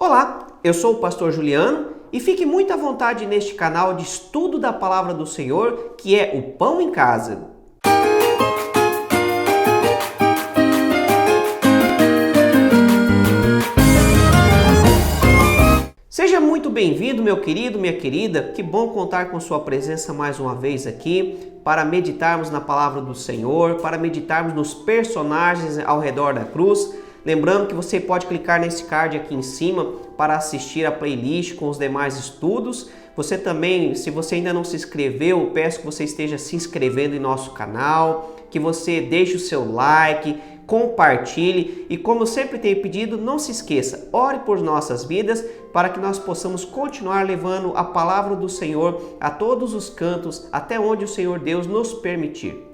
Olá, eu sou o pastor Juliano e fique muito à vontade neste canal de estudo da Palavra do Senhor, que é o Pão em Casa. Seja muito bem-vindo, meu querido, minha querida. Que bom contar com sua presença mais uma vez aqui para meditarmos na Palavra do Senhor, para meditarmos nos personagens ao redor da cruz. Lembrando que você pode clicar nesse card aqui em cima para assistir a playlist com os demais estudos. Você também, se você ainda não se inscreveu, peço que você esteja se inscrevendo em nosso canal, que você deixe o seu like, compartilhe e, como eu sempre tenho pedido, não se esqueça, ore por nossas vidas para que nós possamos continuar levando a palavra do Senhor a todos os cantos, até onde o Senhor Deus nos permitir.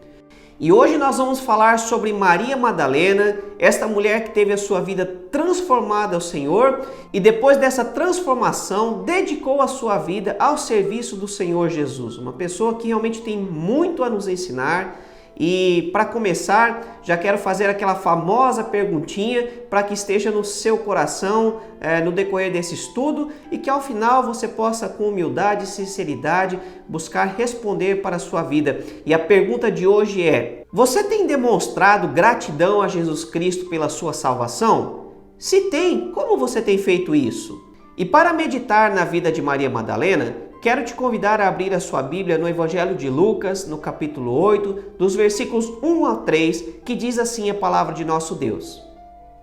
E hoje nós vamos falar sobre Maria Madalena, esta mulher que teve a sua vida transformada ao Senhor e depois dessa transformação dedicou a sua vida ao serviço do Senhor Jesus. Uma pessoa que realmente tem muito a nos ensinar. E para começar, já quero fazer aquela famosa perguntinha para que esteja no seu coração no decorrer desse estudo e que ao final você possa, com humildade e sinceridade, buscar responder para a sua vida. E a pergunta de hoje é: você tem demonstrado gratidão a Jesus Cristo pela sua salvação? Se tem, como você tem feito isso? E para meditar na vida de Maria Madalena, quero te convidar a abrir a sua Bíblia no Evangelho de Lucas, no capítulo 8, dos versículos 1 a 3, que diz assim a palavra de nosso Deus.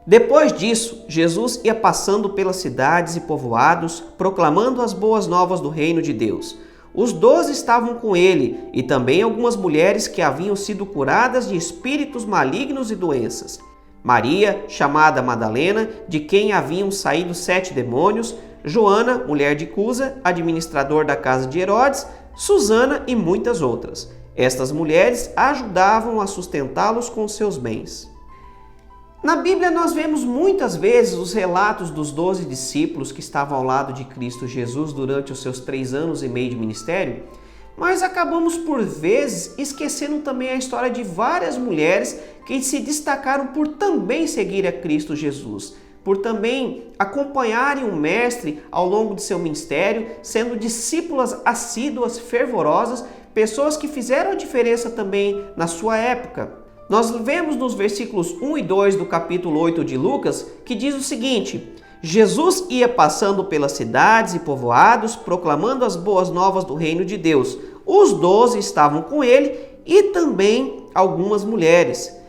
Depois disso, Jesus ia passando pelas cidades e povoados, proclamando as boas novas do reino de Deus. Os 12 estavam com ele, e também algumas mulheres que haviam sido curadas de espíritos malignos e doenças. Maria, chamada Madalena, de quem haviam saído 7 demônios, Joana, mulher de Cusa, administrador da casa de Herodes, Susana e muitas outras. Estas mulheres ajudavam a sustentá-los com seus bens. Na Bíblia nós vemos muitas vezes os relatos dos 12 discípulos que estavam ao lado de Cristo Jesus durante os seus 3 anos e meio de ministério, mas acabamos por vezes esquecendo também a história de várias mulheres que se destacaram por também seguir a Cristo Jesus, por também acompanharem o Mestre ao longo de seu ministério, sendo discípulas assíduas, fervorosas, pessoas que fizeram a diferença também na sua época. Nós vemos nos versículos 1 e 2 do capítulo 8 de Lucas, que diz o seguinte: Jesus ia passando pelas cidades e povoados, proclamando as boas novas do reino de Deus. Os 12 estavam com ele e também algumas mulheres.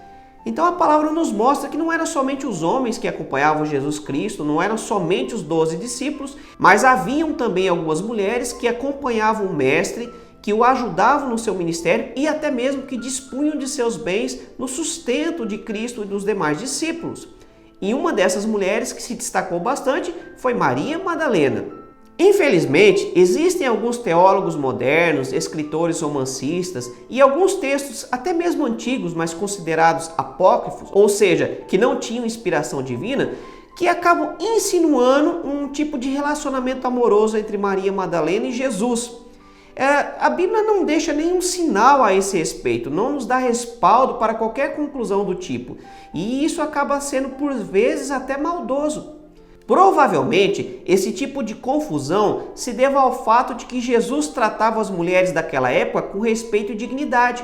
Então a palavra nos mostra que não eram somente os homens que acompanhavam Jesus Cristo, não eram somente os 12 discípulos, mas haviam também algumas mulheres que acompanhavam o Mestre, que o ajudavam no seu ministério e até mesmo que dispunham de seus bens no sustento de Cristo e dos demais discípulos. E uma dessas mulheres que se destacou bastante foi Maria Madalena. Infelizmente, existem alguns teólogos modernos, escritores romancistas e alguns textos até mesmo antigos, mas considerados apócrifos, ou seja, que não tinham inspiração divina, que acabam insinuando um tipo de relacionamento amoroso entre Maria Madalena e Jesus. A Bíblia não deixa nenhum sinal a esse respeito, não nos dá respaldo para qualquer conclusão do tipo, e isso acaba sendo por vezes até maldoso. Provavelmente, esse tipo de confusão se deva ao fato de que Jesus tratava as mulheres daquela época com respeito e dignidade.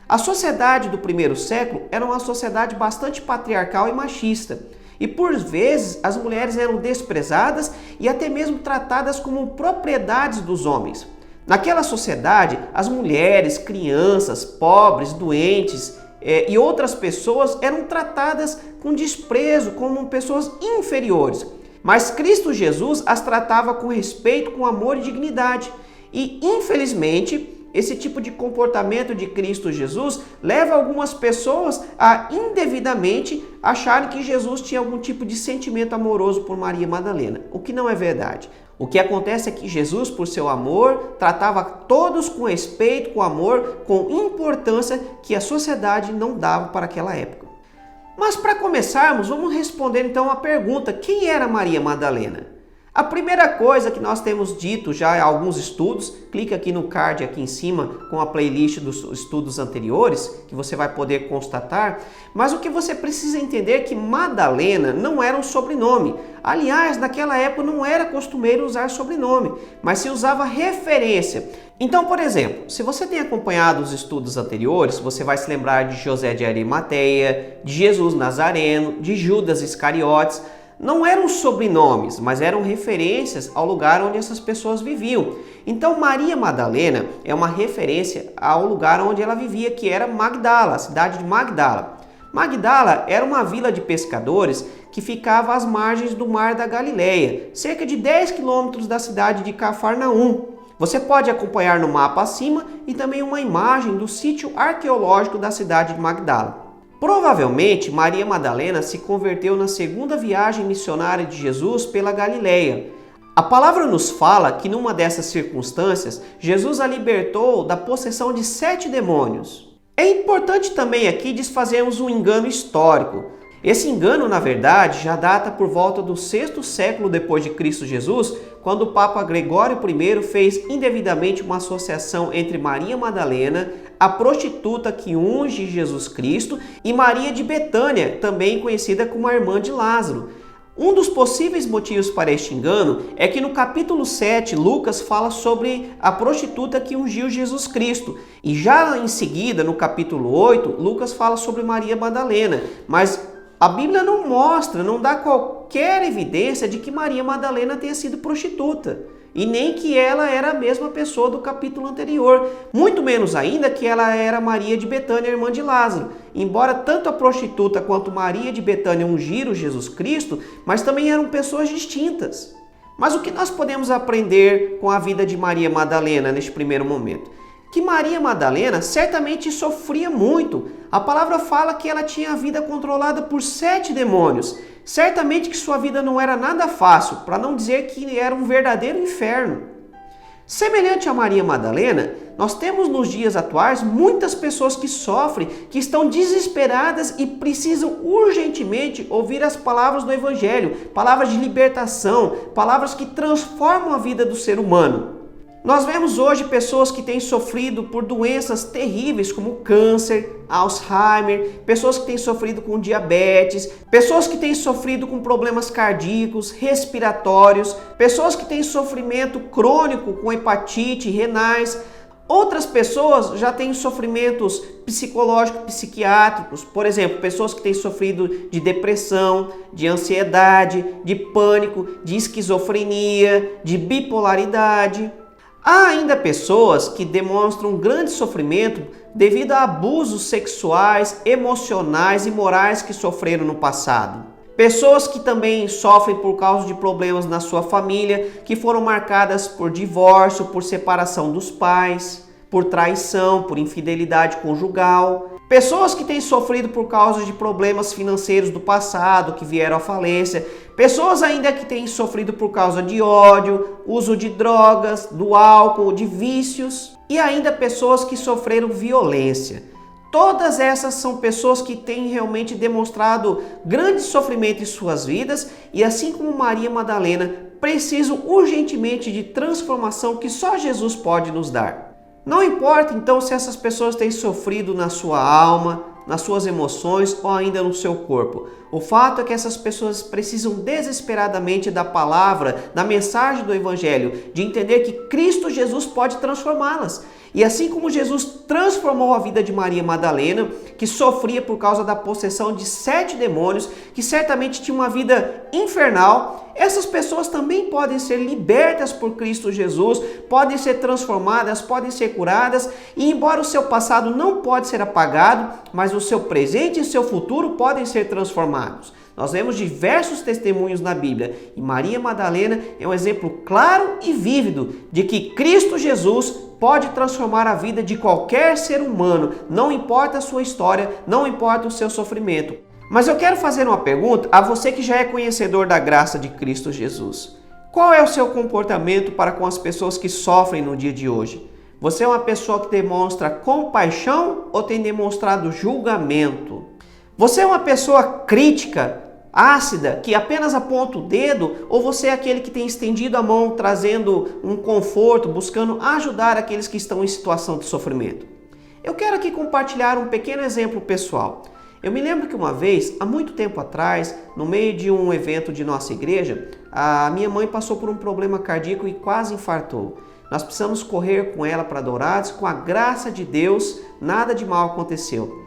A sociedade do primeiro século era uma sociedade bastante patriarcal e machista, e por vezes as mulheres eram desprezadas e até mesmo tratadas como propriedades dos homens. Naquela sociedade, as mulheres, crianças, pobres, doentes e outras pessoas eram tratadas com desprezo, como pessoas inferiores. Mas Cristo Jesus as tratava com respeito, com amor e dignidade. E, infelizmente, esse tipo de comportamento de Cristo Jesus leva algumas pessoas a indevidamente acharem que Jesus tinha algum tipo de sentimento amoroso por Maria Madalena, o que não é verdade. O que acontece é que Jesus, por seu amor, tratava todos com respeito, com amor, com importância que a sociedade não dava para aquela época. Mas para começarmos, vamos responder então a pergunta: quem era Maria Madalena? A primeira coisa que nós temos dito já em alguns estudos, clica aqui no card aqui em cima com a playlist dos estudos anteriores, que você vai poder constatar, mas o que você precisa entender é que Madalena não era um sobrenome. Aliás, naquela época não era costumeiro usar sobrenome, mas se usava referência. Então, por exemplo, se você tem acompanhado os estudos anteriores, você vai se lembrar de José de Arimateia, de Jesus Nazareno, de Judas Iscariotes. Não eram sobrenomes, mas eram referências ao lugar onde essas pessoas viviam. Então Maria Madalena é uma referência ao lugar onde ela vivia, que era Magdala, a cidade de Magdala. Magdala era uma vila de pescadores que ficava às margens do mar da Galileia, cerca de 10 quilômetros da cidade de Cafarnaum. Você pode acompanhar no mapa acima e também uma imagem do sítio arqueológico da cidade de Magdala. Provavelmente, Maria Madalena se converteu na segunda viagem missionária de Jesus pela Galileia. A palavra nos fala que numa dessas circunstâncias, Jesus a libertou da possessão de 7 demônios. É importante também aqui desfazermos um engano histórico. Esse engano, na verdade, já data por volta do 6º século depois de Cristo Jesus, quando o Papa Gregório I fez indevidamente uma associação entre Maria Madalena, a prostituta que unge Jesus Cristo, e Maria de Betânia, também conhecida como a irmã de Lázaro. Um dos possíveis motivos para este engano é que no capítulo 7, Lucas fala sobre a prostituta que ungiu Jesus Cristo. E já em seguida, no capítulo 8, Lucas fala sobre Maria Madalena. Mas a Bíblia não mostra, não dá qualquer evidência de que Maria Madalena tenha sido prostituta. E nem que ela era a mesma pessoa do capítulo anterior. Muito menos ainda que ela era Maria de Betânia, irmã de Lázaro. Embora tanto a prostituta quanto Maria de Betânia ungiram Jesus Cristo, mas também eram pessoas distintas. Mas o que nós podemos aprender com a vida de Maria Madalena neste primeiro momento? Que Maria Madalena certamente sofria muito. A palavra fala que ela tinha a vida controlada por 7 demônios. Certamente que sua vida não era nada fácil, para não dizer que era um verdadeiro inferno. Semelhante a Maria Madalena, nós temos nos dias atuais muitas pessoas que sofrem, que estão desesperadas e precisam urgentemente ouvir as palavras do Evangelho, palavras de libertação, palavras que transformam a vida do ser humano. Nós vemos hoje pessoas que têm sofrido por doenças terríveis como câncer, Alzheimer, pessoas que têm sofrido com diabetes, pessoas que têm sofrido com problemas cardíacos, respiratórios, pessoas que têm sofrimento crônico com hepatite, renais. Outras pessoas já têm sofrimentos psicológicos, psiquiátricos, por exemplo, pessoas que têm sofrido de depressão, de ansiedade, de pânico, de esquizofrenia, de bipolaridade. Há ainda pessoas que demonstram grande sofrimento devido a abusos sexuais, emocionais e morais que sofreram no passado. Pessoas que também sofrem por causa de problemas na sua família, que foram marcadas por divórcio, por separação dos pais, por traição, por infidelidade conjugal. Pessoas que têm sofrido por causa de problemas financeiros do passado, que vieram à falência. Pessoas ainda que têm sofrido por causa de ódio, uso de drogas, do álcool, de vícios. E ainda pessoas que sofreram violência. Todas essas são pessoas que têm realmente demonstrado grande sofrimento em suas vidas e, assim como Maria Madalena, precisam urgentemente de transformação que só Jesus pode nos dar. Não importa então se essas pessoas têm sofrido na sua alma, nas suas emoções ou ainda no seu corpo. O fato é que essas pessoas precisam desesperadamente da palavra, da mensagem do Evangelho, de entender que Cristo Jesus pode transformá-las. E assim como Jesus transformou a vida de Maria Madalena, que sofria por causa da possessão de 7 demônios, que certamente tinha uma vida infernal, essas pessoas também podem ser libertas por Cristo Jesus, podem ser transformadas, podem ser curadas, e embora o seu passado não pode ser apagado, mas o seu presente e o seu futuro podem ser transformados. Nós vemos diversos testemunhos na Bíblia e Maria Madalena é um exemplo claro e vívido de que Cristo Jesus pode transformar a vida de qualquer ser humano, não importa a sua história, não importa o seu sofrimento. Mas eu quero fazer uma pergunta a você que já é conhecedor da graça de Cristo Jesus. Qual é o seu comportamento para com as pessoas que sofrem no dia de hoje? Você é uma pessoa que demonstra compaixão ou tem demonstrado julgamento? Você é uma pessoa crítica ácida que apenas aponta o dedo, ou você é aquele que tem estendido a mão, trazendo um conforto, buscando ajudar aqueles que estão em situação de sofrimento? Eu quero aqui compartilhar um pequeno exemplo pessoal. Eu me lembro que uma vez, há muito tempo atrás, no meio de um evento de nossa igreja, a minha mãe passou por um problema cardíaco e quase infartou. Nós precisamos correr com ela para Dourados, com a graça de Deus, nada de mal aconteceu.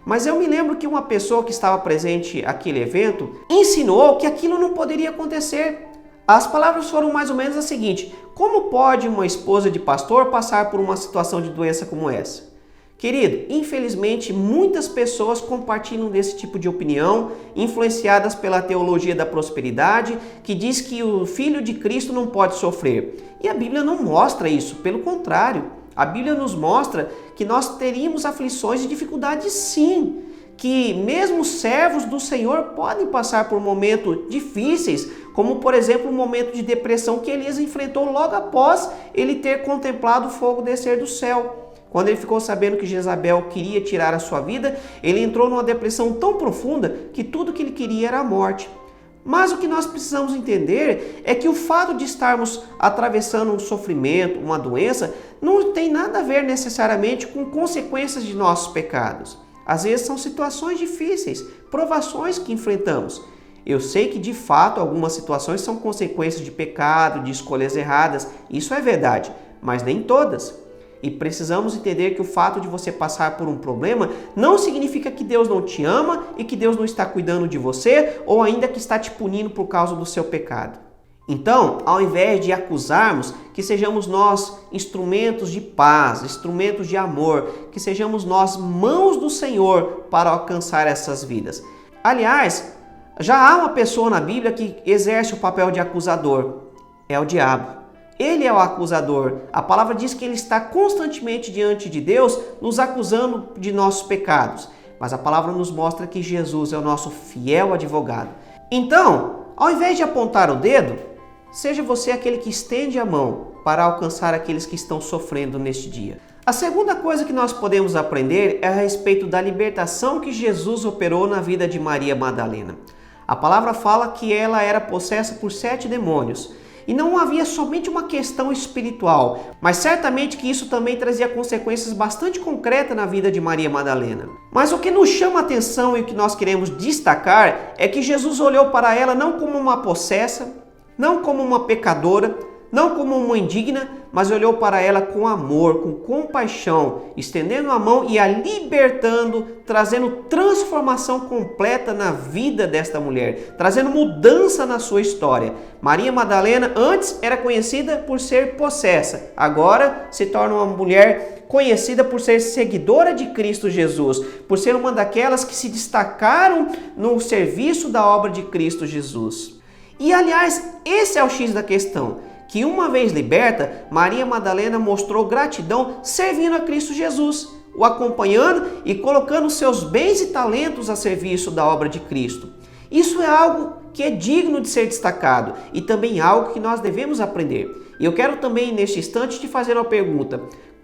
Mas eu me lembro que uma pessoa que estava presente naquele evento ensinou que aquilo não poderia acontecer. As palavras foram mais ou menos as seguintes: como pode uma esposa de pastor passar por uma situação de doença como essa? Querido, infelizmente muitas pessoas compartilham desse tipo de opinião, influenciadas pela teologia da prosperidade, que diz que o Filho de Cristo não pode sofrer. E a Bíblia não mostra isso, pelo contrário. A Bíblia nos mostra que nós teríamos aflições e dificuldades sim, que mesmo servos do Senhor podem passar por momentos difíceis, como por exemplo o momento de depressão que Elias enfrentou logo após ele ter contemplado o fogo descer do céu. Quando ele ficou sabendo que Jezabel queria tirar a sua vida, ele entrou numa depressão tão profunda que tudo que ele queria era a morte. Mas o que nós precisamos entender é que o fato de estarmos atravessando um sofrimento, uma doença, não tem nada a ver necessariamente com consequências de nossos pecados. Às vezes são situações difíceis, provações que enfrentamos. Eu sei que de fato algumas situações são consequências de pecado, de escolhas erradas, isso é verdade, mas nem todas. E precisamos entender que o fato de você passar por um problema não significa que Deus não te ama e que Deus não está cuidando de você ou ainda que está te punindo por causa do seu pecado. Então, ao invés de acusarmos, que sejamos nós instrumentos de paz, instrumentos de amor, que sejamos nós mãos do Senhor para alcançar essas vidas. Aliás, já há uma pessoa na Bíblia que exerce o papel de acusador, é o diabo. Ele é o acusador. A palavra diz que ele está constantemente diante de Deus, nos acusando de nossos pecados. Mas a palavra nos mostra que Jesus é o nosso fiel advogado. Então, ao invés de apontar o dedo, seja você aquele que estende a mão para alcançar aqueles que estão sofrendo neste dia. A segunda coisa que nós podemos aprender é a respeito da libertação que Jesus operou na vida de Maria Madalena. A palavra fala que ela era possessa por 7 demônios. E não havia somente uma questão espiritual, mas certamente que isso também trazia consequências bastante concretas na vida de Maria Madalena. Mas o que nos chama a atenção e o que nós queremos destacar é que Jesus olhou para ela não como uma possessa, não como uma pecadora, não como uma indigna, mas olhou para ela com amor, com compaixão, estendendo a mão e a libertando, trazendo transformação completa na vida desta mulher, trazendo mudança na sua história. Maria Madalena antes era conhecida por ser possessa, agora se torna uma mulher conhecida por ser seguidora de Cristo Jesus, por ser uma daquelas que se destacaram no serviço da obra de Cristo Jesus. E aliás, esse é o X da questão. Que uma vez liberta, Maria Madalena mostrou gratidão servindo a Cristo Jesus, o acompanhando e colocando seus bens e talentos a serviço da obra de Cristo. Isso é algo que é digno de ser destacado e também algo que nós devemos aprender. E eu quero também, neste instante, te fazer uma pergunta.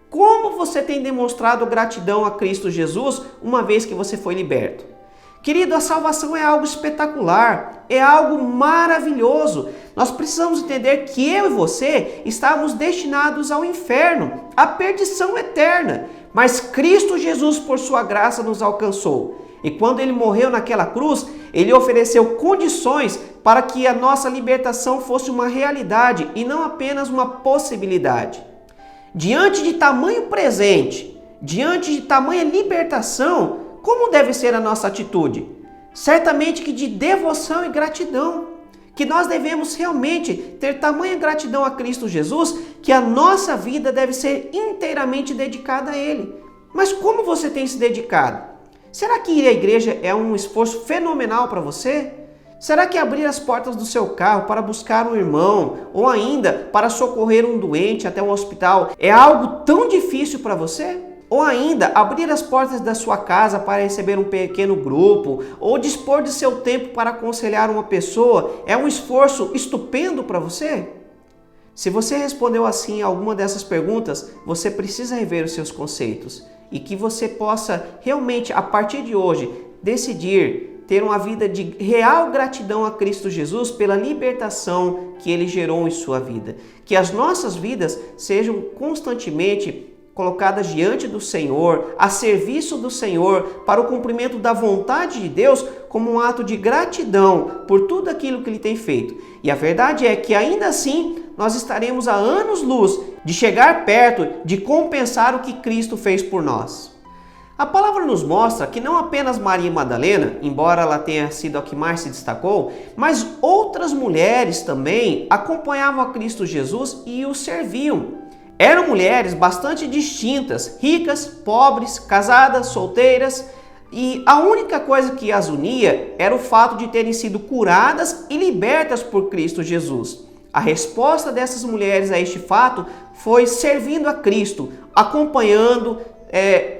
Como você tem demonstrado gratidão a Cristo Jesus uma vez que você foi liberto? Querido, a salvação é algo espetacular, é algo maravilhoso. Nós precisamos entender que eu e você estávamos destinados ao inferno, à perdição eterna. Mas Cristo Jesus, por sua graça, nos alcançou. E quando ele morreu naquela cruz, ele ofereceu condições para que a nossa libertação fosse uma realidade e não apenas uma possibilidade. Diante de tamanho presente, diante de tamanha libertação, como deve ser a nossa atitude? Certamente que de devoção e gratidão. Que nós devemos realmente ter tamanha gratidão a Cristo Jesus, que a nossa vida deve ser inteiramente dedicada a Ele. Mas como você tem se dedicado? Será que ir à igreja é um esforço fenomenal para você? Será que abrir as portas do seu carro para buscar um irmão ou ainda para socorrer um doente até um hospital é algo tão difícil para você? Ou ainda, abrir as portas da sua casa para receber um pequeno grupo, ou dispor de seu tempo para aconselhar uma pessoa, é um esforço estupendo para você? Se você respondeu assim a alguma dessas perguntas, você precisa rever os seus conceitos e que você possa realmente, a partir de hoje, decidir ter uma vida de real gratidão a Cristo Jesus pela libertação que Ele gerou em sua vida. Que as nossas vidas sejam constantemente colocadas diante do Senhor, a serviço do Senhor, para o cumprimento da vontade de Deus, como um ato de gratidão por tudo aquilo que Ele tem feito. E a verdade é que ainda assim nós estaremos a anos-luz de chegar perto de compensar o que Cristo fez por nós. A palavra nos mostra que não apenas Maria Madalena, embora ela tenha sido a que mais se destacou, mas outras mulheres também acompanhavam a Cristo Jesus e o serviam. Eram mulheres bastante distintas, ricas, pobres, casadas, solteiras, e a única coisa que as unia era o fato de terem sido curadas e libertas por Cristo Jesus. A resposta dessas mulheres a este fato foi servindo a Cristo, acompanhando,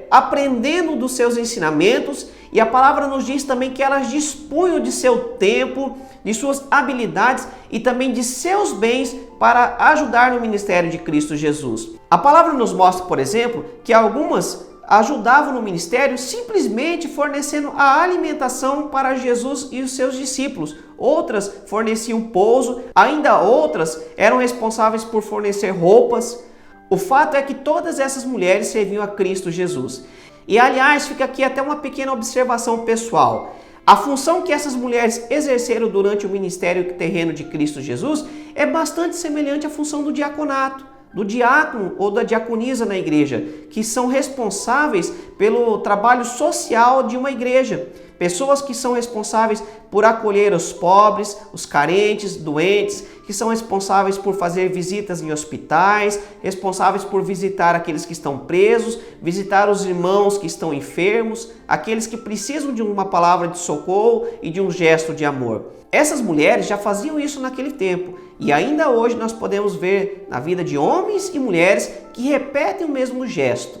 aprendendo dos seus ensinamentos, e a palavra nos diz também que elas dispunham de seu tempo, de suas habilidades e também de seus bens para ajudar no ministério de Cristo Jesus. A palavra nos mostra, por exemplo, que algumas ajudavam no ministério simplesmente fornecendo a alimentação para Jesus e os seus discípulos. Outras forneciam pouso, ainda outras eram responsáveis por fornecer roupas. O fato é que todas essas mulheres serviam a Cristo Jesus. E aliás, fica aqui até uma pequena observação pessoal. A função que essas mulheres exerceram durante o ministério terreno de Cristo Jesus é bastante semelhante à função do diaconato, do diácono ou da diaconisa na igreja, que são responsáveis pelo trabalho social de uma igreja. Pessoas que são responsáveis por acolher os pobres, os carentes, doentes, que são responsáveis por fazer visitas em hospitais, responsáveis por visitar aqueles que estão presos, visitar os irmãos que estão enfermos, aqueles que precisam de uma palavra de socorro e de um gesto de amor. Essas mulheres já faziam isso naquele tempo e ainda hoje nós podemos ver na vida de homens e mulheres que repetem o mesmo gesto.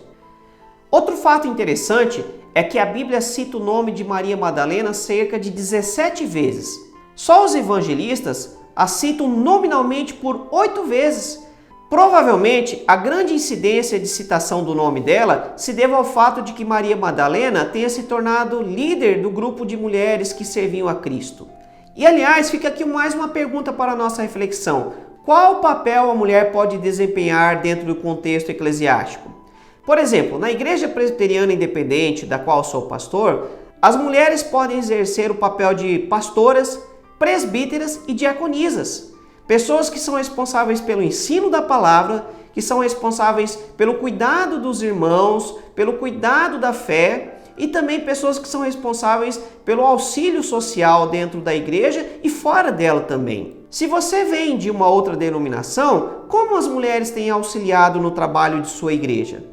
Outro fato interessante é que a Bíblia cita o nome de Maria Madalena cerca de 17 vezes. Só os evangelistas a citam nominalmente por 8 vezes. Provavelmente, a grande incidência de citação do nome dela se deva ao fato de que Maria Madalena tenha se tornado líder do grupo de mulheres que serviam a Cristo. E aliás, fica aqui mais uma pergunta para a nossa reflexão. Qual papel a mulher pode desempenhar dentro do contexto eclesiástico? Por exemplo, na Igreja Presbiteriana Independente, da qual sou pastor, as mulheres podem exercer o papel de pastoras, presbíteras e diaconisas. Pessoas que são responsáveis pelo ensino da palavra, que são responsáveis pelo cuidado dos irmãos, pelo cuidado da fé, e também pessoas que são responsáveis pelo auxílio social dentro da igreja e fora dela também. Se você vem de uma outra denominação, como as mulheres têm auxiliado no trabalho de sua igreja?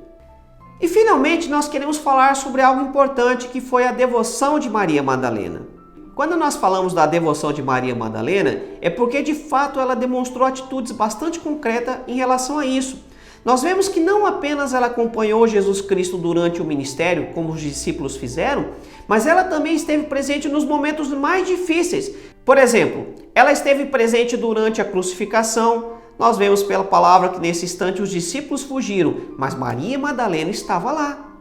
E finalmente nós queremos falar sobre algo importante que foi a devoção de Maria Madalena. Quando nós falamos da devoção de Maria Madalena, é porque de fato ela demonstrou atitudes bastante concretas em relação a isso. Nós vemos que não apenas ela acompanhou Jesus Cristo durante o ministério, como os discípulos fizeram, mas ela também esteve presente nos momentos mais difíceis. Por exemplo, ela esteve presente durante a crucificação. Nós vemos pela palavra que nesse instante os discípulos fugiram, mas Maria Madalena estava lá.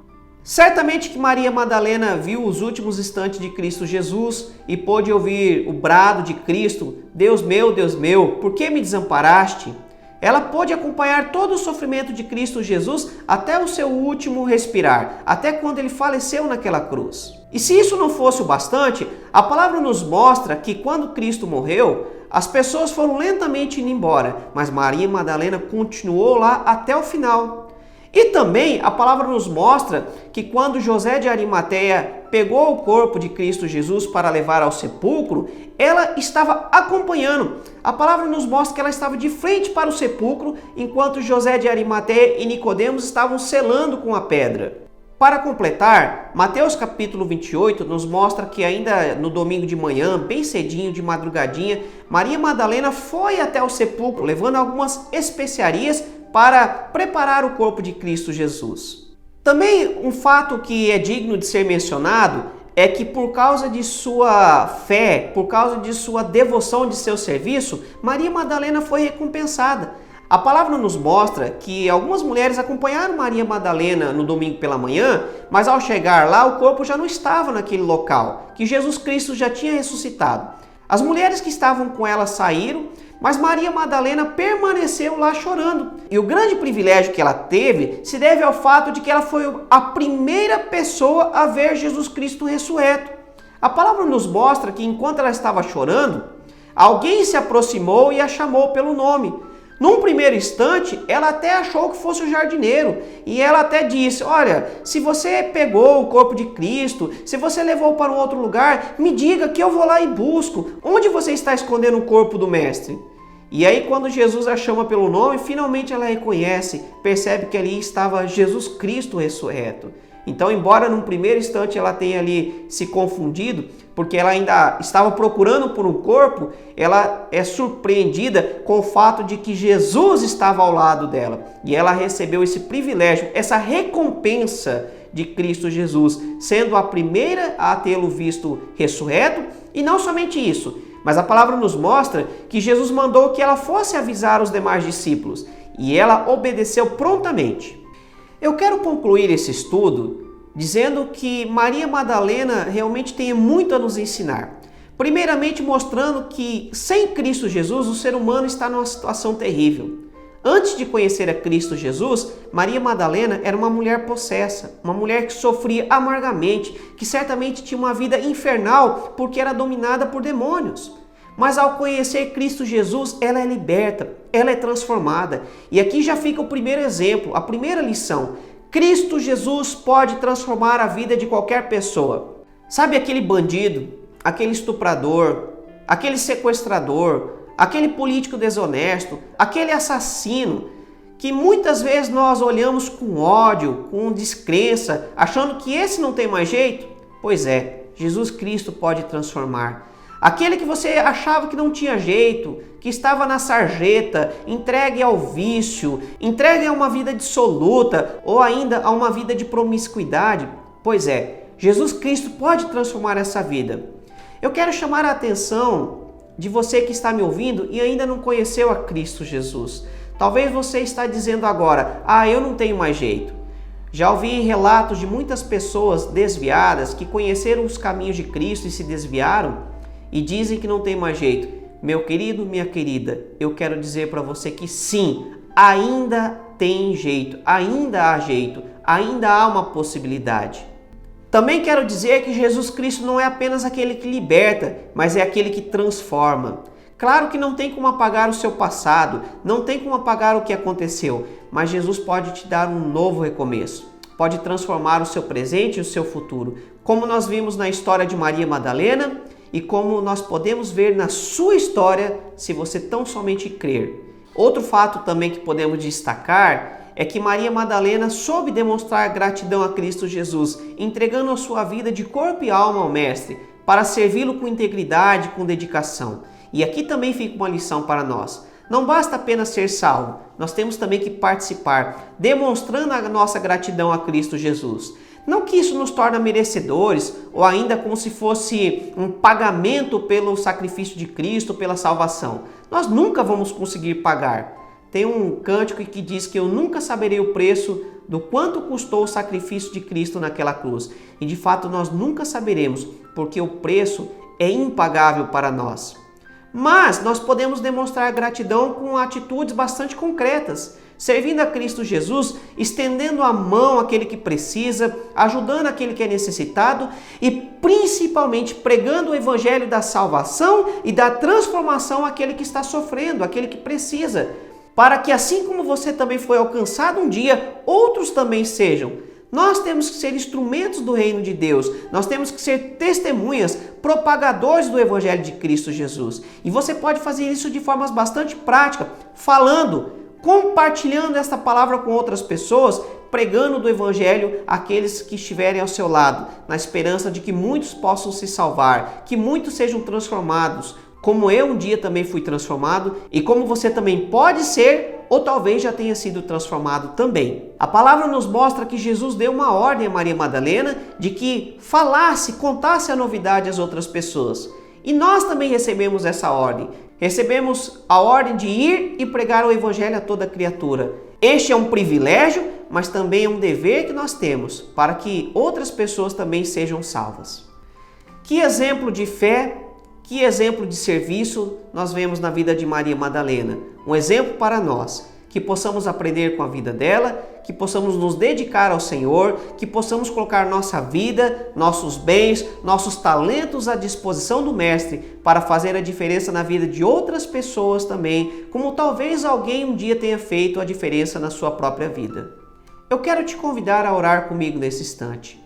Certamente que Maria Madalena viu os últimos instantes de Cristo Jesus e pôde ouvir o brado de Cristo: Deus meu, por que me desamparaste? Ela pôde acompanhar todo o sofrimento de Cristo Jesus até o seu último respirar, até quando ele faleceu naquela cruz. E se isso não fosse o bastante, a palavra nos mostra que quando Cristo morreu, as pessoas foram lentamente indo embora, mas Maria Madalena continuou lá até o final. E também a palavra nos mostra que quando José de Arimateia pegou o corpo de Cristo Jesus para levar ao sepulcro, ela estava acompanhando. A palavra nos mostra que ela estava de frente para o sepulcro, enquanto José de Arimateia e Nicodemos estavam selando com a pedra. Para completar, Mateus capítulo 28 nos mostra que ainda no domingo de manhã, bem cedinho, de madrugadinha, Maria Madalena foi até o sepulcro, levando algumas especiarias para preparar o corpo de Cristo Jesus. Também um fato que é digno de ser mencionado é que por causa de sua fé, por causa de sua devoção, de seu serviço, Maria Madalena foi recompensada. A palavra nos mostra que algumas mulheres acompanharam Maria Madalena no domingo pela manhã, mas ao chegar lá o corpo já não estava naquele local, que Jesus Cristo já tinha ressuscitado. As mulheres que estavam com ela saíram, mas Maria Madalena permaneceu lá chorando. E o grande privilégio que ela teve se deve ao fato de que ela foi a primeira pessoa a ver Jesus Cristo ressurreto. A palavra nos mostra que enquanto ela estava chorando, alguém se aproximou e a chamou pelo nome. Num primeiro instante, ela até achou que fosse o jardineiro e ela até disse: olha, se você pegou o corpo de Cristo, se você levou para um outro lugar, me diga que eu vou lá e busco. Onde você está escondendo o corpo do mestre? E aí quando Jesus a chama pelo nome, finalmente ela reconhece, percebe que ali estava Jesus Cristo ressurreto. Então, embora num primeiro instante ela tenha ali se confundido, porque ela ainda estava procurando por um corpo, ela é surpreendida com o fato de que Jesus estava ao lado dela. E ela recebeu esse privilégio, essa recompensa de Cristo Jesus, sendo a primeira a tê-lo visto ressurreto. E não somente isso, mas a palavra nos mostra que Jesus mandou que ela fosse avisar os demais discípulos. E ela obedeceu prontamente. Eu quero concluir esse estudo dizendo que Maria Madalena realmente tem muito a nos ensinar. Primeiramente mostrando que sem Cristo Jesus o ser humano está numa situação terrível. Antes de conhecer a Cristo Jesus, Maria Madalena era uma mulher possessa, uma mulher que sofria amargamente, que certamente tinha uma vida infernal porque era dominada por demônios. Mas ao conhecer Cristo Jesus, ela é liberta, ela é transformada. E aqui já fica o primeiro exemplo, a primeira lição. Cristo Jesus pode transformar a vida de qualquer pessoa. Sabe aquele bandido, aquele estuprador, aquele sequestrador, aquele político desonesto, aquele assassino, que muitas vezes nós olhamos com ódio, com descrença, achando que esse não tem mais jeito? Pois é, Jesus Cristo pode transformar. Aquele que você achava que não tinha jeito, que estava na sarjeta, entregue ao vício, entregue a uma vida dissoluta ou ainda a uma vida de promiscuidade. Pois é, Jesus Cristo pode transformar essa vida. Eu quero chamar a atenção de você que está me ouvindo e ainda não conheceu a Cristo Jesus. Talvez você está dizendo agora: eu não tenho mais jeito. Já ouvi relatos de muitas pessoas desviadas que conheceram os caminhos de Cristo e se desviaram e dizem que não tem mais jeito. Meu querido, minha querida, eu quero dizer para você que sim, ainda tem jeito, ainda há jeito, ainda há uma possibilidade. Também quero dizer que Jesus Cristo não é apenas aquele que liberta, mas é aquele que transforma. Claro que não tem como apagar o seu passado, não tem como apagar o que aconteceu, mas Jesus pode te dar um novo recomeço. Pode transformar o seu presente e o seu futuro, como nós vimos na história de Maria Madalena e como nós podemos ver na sua história se você tão somente crer. Outro fato também que podemos destacar é que Maria Madalena soube demonstrar gratidão a Cristo Jesus, entregando a sua vida de corpo e alma ao Mestre, para servi-lo com integridade, com dedicação. E aqui também fica uma lição para nós. Não basta apenas ser salvo, nós temos também que participar, demonstrando a nossa gratidão a Cristo Jesus. Não que isso nos torne merecedores, ou ainda como se fosse um pagamento pelo sacrifício de Cristo, pela salvação. Nós nunca vamos conseguir pagar. Tem um cântico que diz que eu nunca saberei o preço do quanto custou o sacrifício de Cristo naquela cruz. E de fato nós nunca saberemos, porque o preço é impagável para nós. Mas nós podemos demonstrar gratidão com atitudes bastante concretas, servindo a Cristo Jesus, estendendo a mão àquele que precisa, ajudando aquele que é necessitado e principalmente pregando o evangelho da salvação e da transformação àquele que está sofrendo, àquele que precisa, para que assim como você também foi alcançado um dia, outros também sejam. Nós temos que ser instrumentos do reino de Deus, nós temos que ser testemunhas, propagadores do Evangelho de Cristo Jesus. E você pode fazer isso de formas bastante práticas, falando, compartilhando esta palavra com outras pessoas, pregando do Evangelho àqueles que estiverem ao seu lado, na esperança de que muitos possam se salvar, que muitos sejam transformados, como eu um dia também fui transformado e como você também pode ser ou talvez já tenha sido transformado também. A palavra nos mostra que Jesus deu uma ordem a Maria Madalena de que falasse, contasse a novidade às outras pessoas. E nós também recebemos essa ordem. Recebemos a ordem de ir e pregar o evangelho a toda criatura. Este é um privilégio, mas também é um dever que nós temos para que outras pessoas também sejam salvas. Que exemplo de fé, que exemplo de serviço nós vemos na vida de Maria Madalena. Um exemplo para nós, que possamos aprender com a vida dela, que possamos nos dedicar ao Senhor, que possamos colocar nossa vida, nossos bens, nossos talentos à disposição do Mestre para fazer a diferença na vida de outras pessoas também, como talvez alguém um dia tenha feito a diferença na sua própria vida. Eu quero te convidar a orar comigo nesse instante.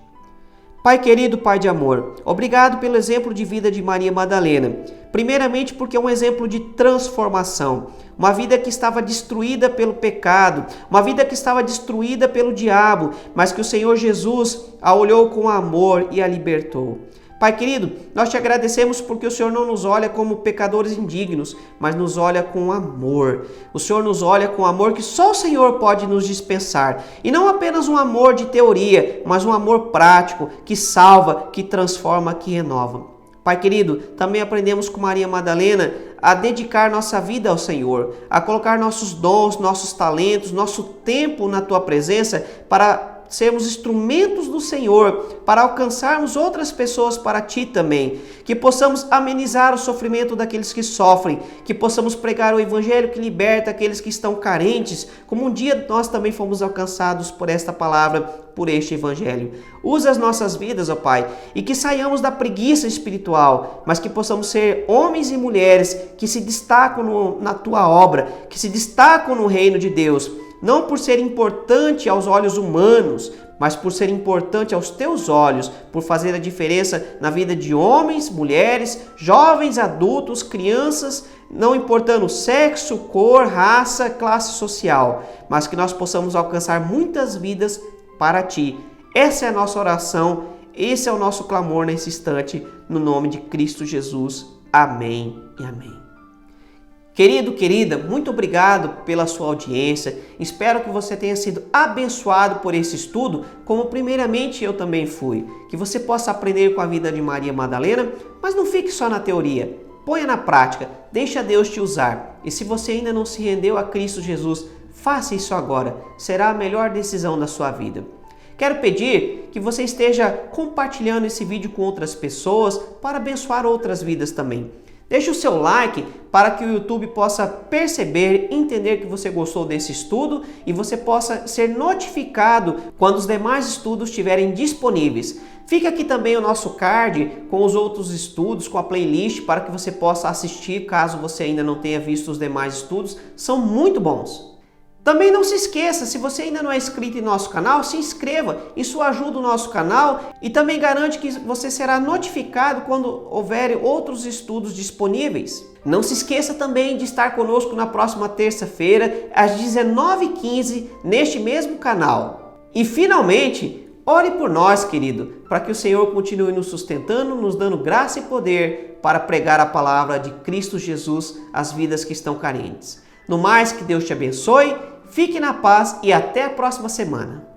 Pai querido, Pai de amor, obrigado pelo exemplo de vida de Maria Madalena. Primeiramente porque é um exemplo de transformação. Uma vida que estava destruída pelo pecado, uma vida que estava destruída pelo diabo, mas que o Senhor Jesus a olhou com amor e a libertou. Pai querido, nós te agradecemos porque o Senhor não nos olha como pecadores indignos, mas nos olha com amor. O Senhor nos olha com amor que só o Senhor pode nos dispensar. E não apenas um amor de teoria, mas um amor prático, que salva, que transforma, que renova. Pai querido, também aprendemos com Maria Madalena a dedicar nossa vida ao Senhor, a colocar nossos dons, nossos talentos, nosso tempo na Tua presença para sermos instrumentos do Senhor, para alcançarmos outras pessoas para Ti também, que possamos amenizar o sofrimento daqueles que sofrem, que possamos pregar o Evangelho que liberta aqueles que estão carentes, como um dia nós também fomos alcançados por esta palavra, por este Evangelho. Usa as nossas vidas, ó Pai, e que saiamos da preguiça espiritual, mas que possamos ser homens e mulheres que se destacam na Tua obra, que se destacam no reino de Deus, não por ser importante aos olhos humanos, mas por ser importante aos teus olhos, por fazer a diferença na vida de homens, mulheres, jovens, adultos, crianças, não importando sexo, cor, raça, classe social, mas que nós possamos alcançar muitas vidas para Ti. Essa é a nossa oração, esse é o nosso clamor nesse instante, no nome de Cristo Jesus. Amém e amém. Querido, querida, muito obrigado pela sua audiência. Espero que você tenha sido abençoado por esse estudo, como primeiramente eu também fui. Que você possa aprender com a vida de Maria Madalena, mas não fique só na teoria. Ponha na prática, deixa Deus te usar. E se você ainda não se rendeu a Cristo Jesus, faça isso agora. Será a melhor decisão da sua vida. Quero pedir que você esteja compartilhando esse vídeo com outras pessoas para abençoar outras vidas também. Deixe o seu like para que o YouTube possa perceber e entender que você gostou desse estudo e você possa ser notificado quando os demais estudos estiverem disponíveis. Fica aqui também o nosso card com os outros estudos, com a playlist para que você possa assistir caso você ainda não tenha visto os demais estudos. São muito bons. Também não se esqueça, se você ainda não é inscrito em nosso canal, se inscreva. Isso ajuda o nosso canal e também garante que você será notificado quando houver outros estudos disponíveis. Não se esqueça também de estar conosco na próxima terça-feira, às 19h15, neste mesmo canal. E finalmente, ore por nós, querido, para que o Senhor continue nos sustentando, nos dando graça e poder para pregar a palavra de Cristo Jesus às vidas que estão carentes. No mais, que Deus te abençoe. Fique na paz e até a próxima semana.